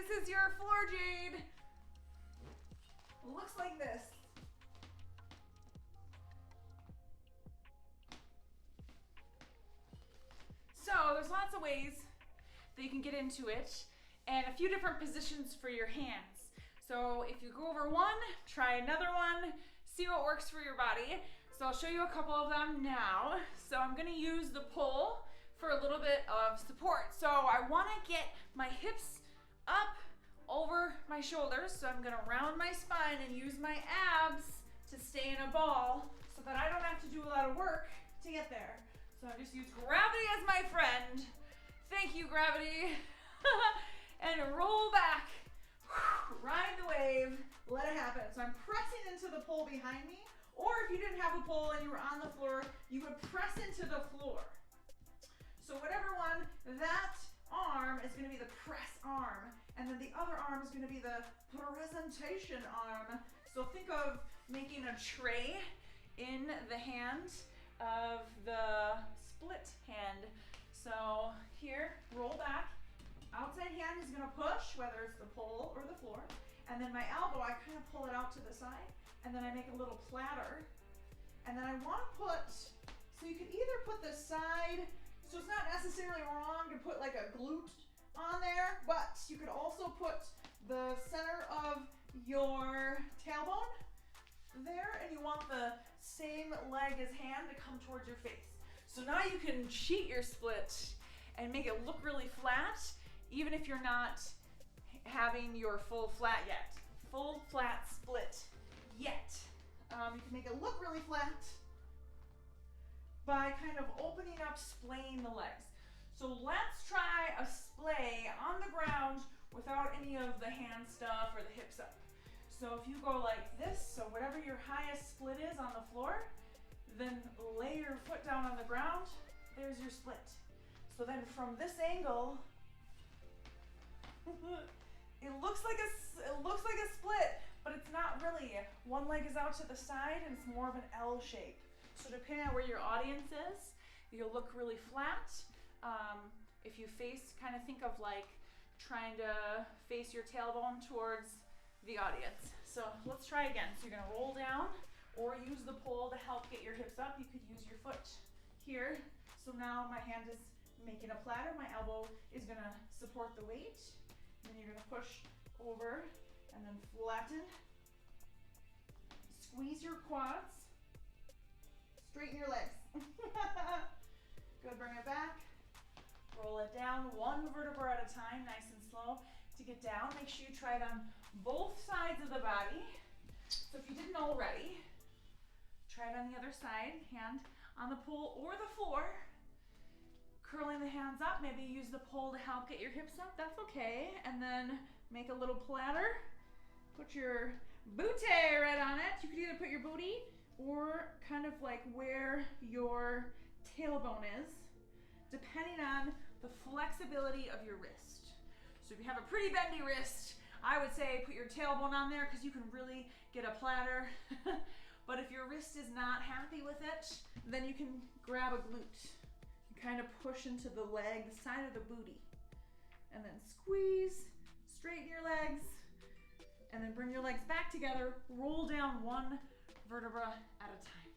This is your floor, Jade. Looks like this. So there's lots of ways that you can get into it and a few different positions for your hands. So if you go over one, try another one, see what works for your body. So I'll show you a couple of them now. So I'm gonna use the pole for a little bit of support. So I wanna get my hips up over my shoulders. So I'm gonna round my spine and use my abs to stay in a ball so that I don't have to do a lot of work to get there. So I just use gravity as my friend. Thank you, gravity. And roll back. Ride the wave, let it happen. So I'm pressing into the pole behind me, or if you didn't have a pole and you were on the floor, you would press into the floor. So whatever one, that arm is gonna be the press arm, and then the other arm is gonna be the presentation arm. So think of making a tray in the hand of the split hand. So here, roll back. Outside hand is gonna push, whether it's the pole or the floor. And then my elbow, I kind of pull it out to the side, and then I make a little platter. And then I wanna put, so you could either put the side, so it's not necessarily wrong to put like a glute on there, but you could also put the center of your tailbone there, and you want the same leg as hand to come towards your face. So now you can cheat your split and make it look really flat, even if you're not having your full flat yet. Full flat split yet. You can make it look really flat by kind of opening up, splaying the legs. So let's try a splay on the ground without any of the hand stuff or the hips up. So if you go like this, so whatever your highest split is on the floor, then lay your foot down on the ground, there's your split. So then from this angle, it looks like a split, but it's not really. One leg is out to the side and it's more of an L shape. So depending on where your audience is, you'll look really flat. If you face, kind of think of like trying to face your tailbone towards the audience. So let's try again. So you're gonna roll down or use the pole to help get your hips up. You could use your foot here. So now my hand is making a platter. My elbow is gonna support the weight. And then you're gonna push over and then flatten. Squeeze your quads. Straighten your legs. Good, bring it back. Roll it down one vertebra at a time, nice and slow to get down. Make sure you try it on both sides of the body. So if you didn't already, try it on the other side, hand on the pole or the floor. Curling the hands up, maybe use the pole to help get your hips up, that's okay. And then make a little platter. Put your booty right on it. You could either put your booty or kind of like where your tailbone is, depending on the flexibility of your wrist. So if you have a pretty bendy wrist, I would say put your tailbone on there because you can really get a platter. But if your wrist is not happy with it, then you can grab a glute. You kind of push into the leg, the side of the booty, and then squeeze, straighten your legs, and then bring your legs back together, roll down one vertebra at a time.